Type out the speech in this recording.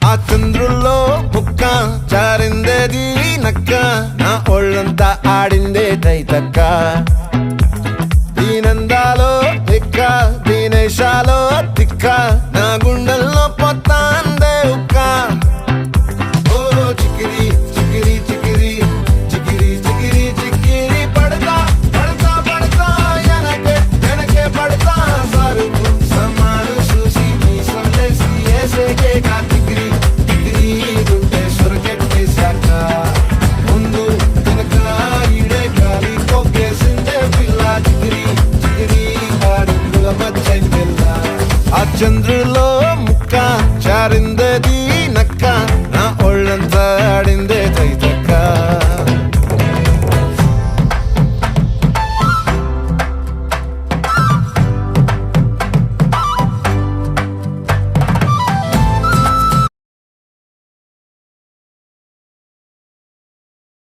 ఆ చంద్రుల్లో ముక్క జారిందేది నక్క నా ఒళ్ళంతా ఆడిందే తైతక్క దీనందాలో ఎక్క దీనేశాలో తిక్క నా గుండెల్లో పొత్తాందే ఉక్క ఓ చికిరి చికిరి చికిరి చికిరి చికిరి చికిరి పడతా పడతా పడతా ఎనకే ఎనకే పడతా సరుకు సమాను చూసి నీ సందేశి ఏసేకే కా చికిరి చికిరి గుండె సొరకెట్టేశాక ముందు వెనక ఈడే గాలి కొక్కేసిందే పిల్ల చికిరి చికిరి ఆడుగుల మధ్య పిల్ల ఆ చంద్రుడు